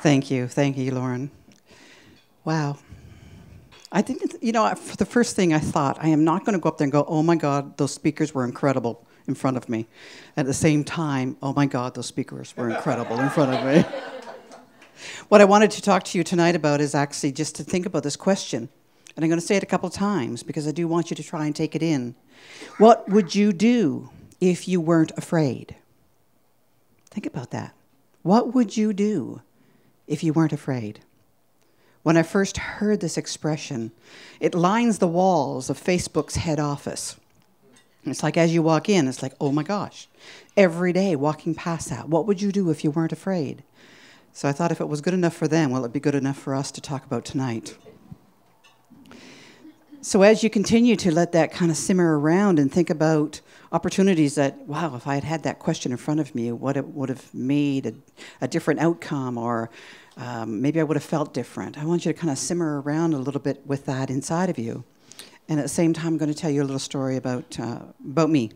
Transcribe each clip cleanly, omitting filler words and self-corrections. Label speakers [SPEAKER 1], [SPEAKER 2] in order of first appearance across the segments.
[SPEAKER 1] Thank you, Lauren. Wow. I didn't, for the first thing I thought, I am not going to go up there and go, oh my God, those speakers were incredible in front of me. At the same time, oh my God, those speakers were incredible in front of me. What I wanted to talk to you tonight about is actually just to think about this question. And I'm going to say it a couple times because I do want you to try and take it in. What would you do if you weren't afraid? Think about that. What would you do if you weren't afraid? When I first heard this expression, it lines the walls of Facebook's head office. It's like as you walk in, it's like, oh my gosh, every day walking past that, what would you do if you weren't afraid? So I thought if it was good enough for them, well, it'd be good enough for us to talk about tonight. So as you continue to let that kind of simmer around and think about opportunities that, wow, if I had had that question in front of me, what it would have made a different outcome, or maybe I would have felt different. I want you to kind of simmer around a little bit with that inside of you. And at the same time, I'm going to tell you a little story about me,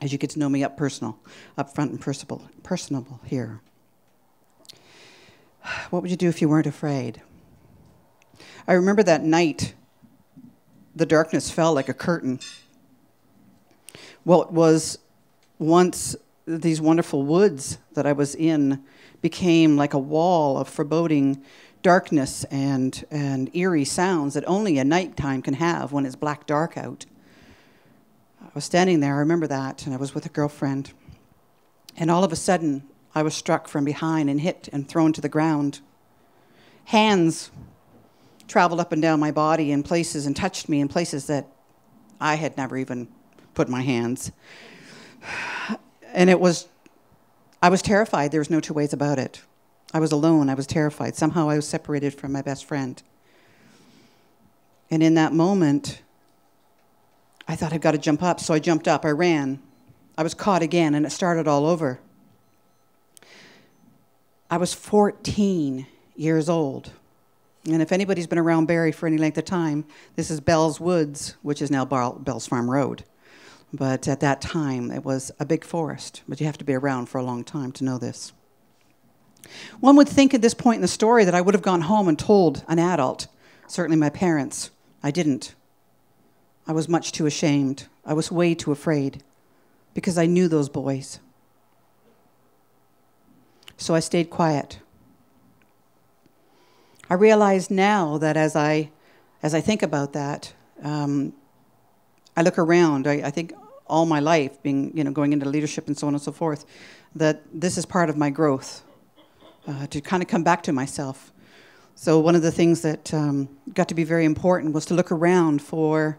[SPEAKER 1] as you get to know me up front and personable here. What would you do if you weren't afraid? I remember that night, the darkness fell like a curtain. What was once these wonderful woods that I was in became like a wall of foreboding darkness and eerie sounds that only a nighttime can have when it's black dark out. I was standing there, I remember that, and I was with a girlfriend. And all of a sudden, I was struck from behind and hit and thrown to the ground. Hands traveled up and down my body in places and touched me in places that I had never even put my hands. And I was terrified. There was no two ways about it. I was alone. I was terrified. Somehow I was separated from my best friend. And in that moment, I thought I've got to jump up. So I jumped up. I ran. I was caught again, and it started all over. I was 14 years old. And if anybody's been around Barrie for any length of time, this is Bell's Woods, which is now Bell's Farm Road. But at that time, it was a big forest. But you have to be around for a long time to know this. One would think at this point in the story that I would have gone home and told an adult, certainly my parents. I didn't. I was much too ashamed. I was way too afraid because I knew those boys. So I stayed quiet. I realize now that as I think about that, I look around. I think all my life, going into leadership and so on and so forth, that this is part of my growth, to kind of come back to myself. So one of the things that got to be very important was to look around for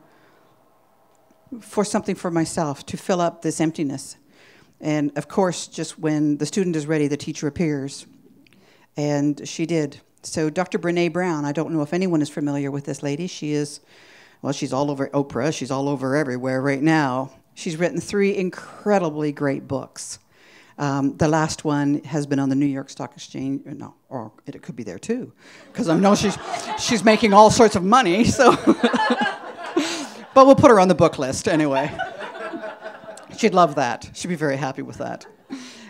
[SPEAKER 1] something for myself, to fill up this emptiness. And of course, just when the student is ready, the teacher appears. And she did. So Dr. Brené Brown, I don't know if anyone is familiar with this lady. She's all over Oprah. She's all over everywhere right now. She's written 3 incredibly great books. The last one has been on the New York Stock Exchange. No, or it could be there too, because I know she's making all sorts of money. So, but we'll put her on the book list anyway. She'd love that. She'd be very happy with that.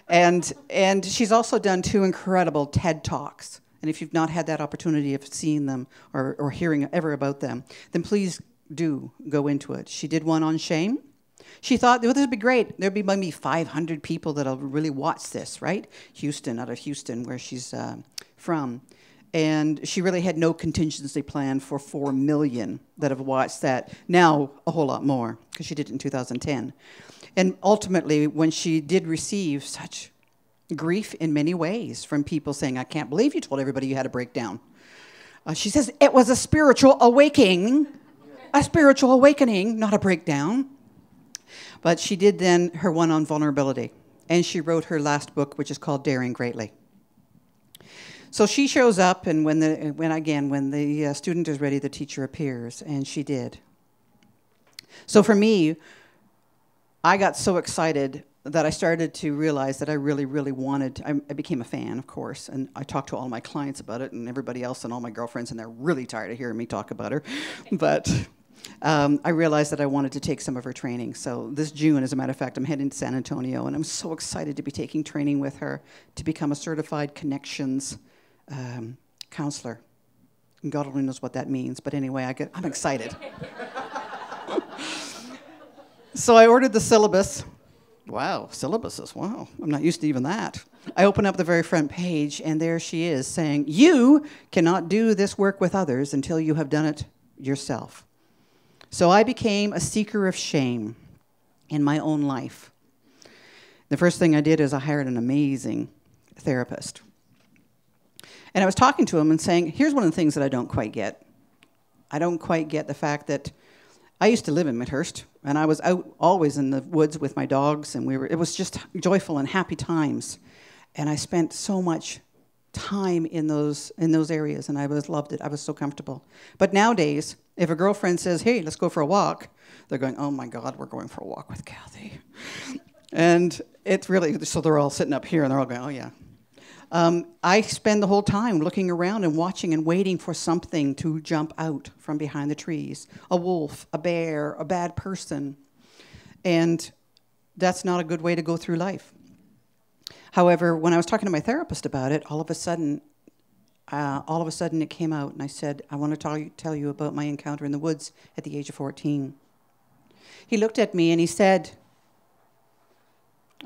[SPEAKER 1] And she's also done 2 incredible TED Talks. And if you've not had that opportunity of seeing them or hearing ever about them, then please do go into it. She did one on shame. She thought, well, this would be great. There'd be maybe 500 people that'll really watch this, right? Out of Houston, where she's from. And she really had no contingency plan for 4 million that have watched that. Now, a whole lot more, because she did it in 2010. And ultimately, when she did receive such grief in many ways from people saying, I can't believe you told everybody you had a breakdown. She says, it was a spiritual awakening, not a breakdown. But she did then her one on vulnerability. And she wrote her last book, which is called Daring Greatly. So she shows up, and when the student is ready, the teacher appears, and she did. So for me, I got so excited that I started to realize that I really, really wanted, I became a fan, of course, and I talked to all my clients about it and everybody else and all my girlfriends, and they're really tired of hearing me talk about her. But I realized that I wanted to take some of her training. So this June, as a matter of fact, I'm heading to San Antonio, and I'm so excited to be taking training with her to become a certified connections counselor. And God only knows what that means. But anyway, I'm excited. So I ordered the syllabus. Wow, syllabuses, wow. I'm not used to even that. I open up the very front page, and there she is saying, you cannot do this work with others until you have done it yourself. So I became a seeker of shame in my own life. The first thing I did is I hired an amazing therapist. And I was talking to him and saying, here's one of the things that I don't quite get. I don't quite get the fact that I used to live in Midhurst, and I was out always in the woods with my dogs, and it was just joyful and happy times. And I spent so much time in those areas, and I loved it. I was so comfortable. But nowadays, if a girlfriend says, hey, let's go for a walk, they're going, oh my God, we're going for a walk with Kathy. And it's really, so they're all sitting up here, and they're all going, oh yeah. I spend the whole time looking around and watching and waiting for something to jump out from behind the trees. A wolf, a bear, a bad person. And that's not a good way to go through life. However, when I was talking to my therapist about it, all of a sudden it came out, and I said, I want to tell you about my encounter in the woods at the age of 14. He looked at me and he said,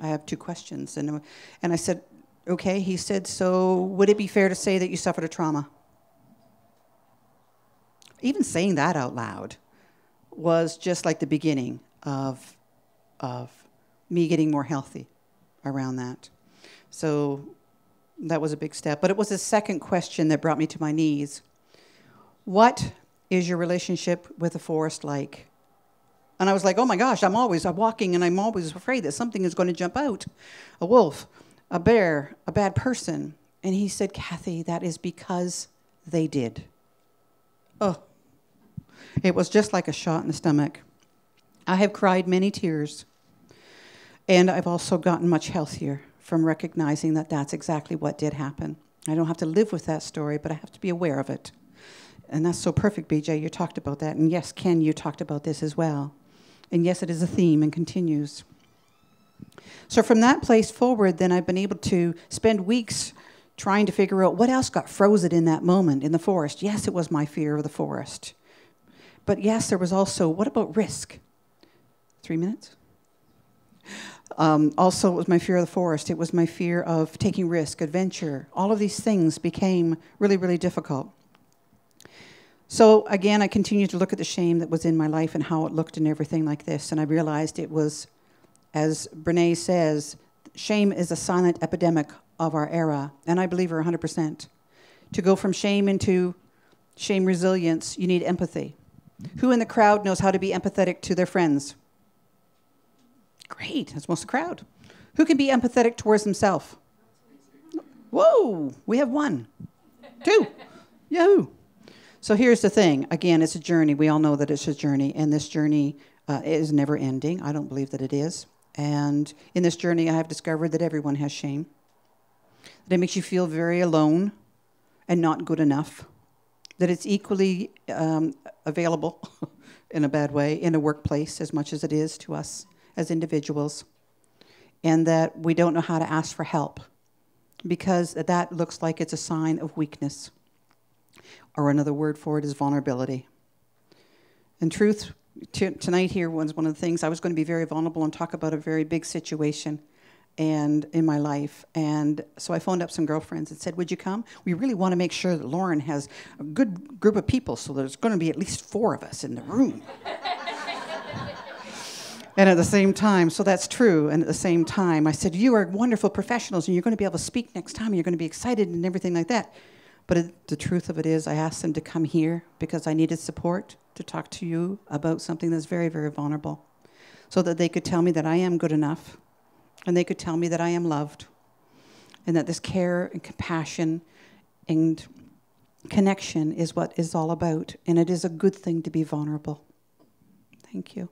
[SPEAKER 1] I have 2 questions. And I said, okay. He said, so would it be fair to say that you suffered a trauma? Even saying that out loud was just like the beginning of me getting more healthy around that. So that was a big step. But it was the second question that brought me to my knees. What is your relationship with the forest like? And I was like, oh my gosh, I'm walking and I'm always afraid that something is going to jump out. A wolf, a bear, a bad person. And he said, Kathy, that is because they did. Oh, it was just like a shot in the stomach. I have cried many tears. And I've also gotten much healthier from recognizing that that's exactly what did happen. I don't have to live with that story, but I have to be aware of it. And that's so perfect, BJ. You talked about that. And yes, Ken, you talked about this as well. And yes, it is a theme and continues. So from that place forward, then I've been able to spend weeks trying to figure out what else got frozen in that moment in the forest. Yes, it was my fear of the forest. But yes, there was also, what about risk? 3 minutes? Also, it was my fear of the forest. It was my fear of taking risk, adventure. All of these things became really, really difficult. So again, I continued to look at the shame that was in my life and how it looked and everything like this. And I realized it was, as Brene says, shame is a silent epidemic of our era. And I believe her 100%. To go from shame into shame resilience, you need empathy. Who in the crowd knows how to be empathetic to their friends? Great, that's most of the crowd. Who can be empathetic towards himself? Whoa, we have 1. 2, yahoo. So here's the thing. Again, it's a journey. We all know that it's a journey, and this journey is never ending. I don't believe that it is. And in this journey, I have discovered that everyone has shame. That it makes you feel very alone and not good enough. That it's equally available, in a bad way, in a workplace as much as it is to us as individuals. And that we don't know how to ask for help because that looks like it's a sign of weakness. Or another word for it is vulnerability. In truth, tonight here was one of the things, I was going to be very vulnerable and talk about a very big situation and in my life. And so I phoned up some girlfriends and said, would you come? We really want to make sure that Lauren has a good group of people, so there's going to be at least 4 of us in the room. And at the same time, so that's true, and at the same time, I said, you are wonderful professionals, and you're going to be able to speak next time, and you're going to be excited and everything like that. But the truth of it is, I asked them to come here because I needed support to talk to you about something that's very, very vulnerable, so that they could tell me that I am good enough, and they could tell me that I am loved, and that this care and compassion and connection is what it's all about, and it is a good thing to be vulnerable. Thank you.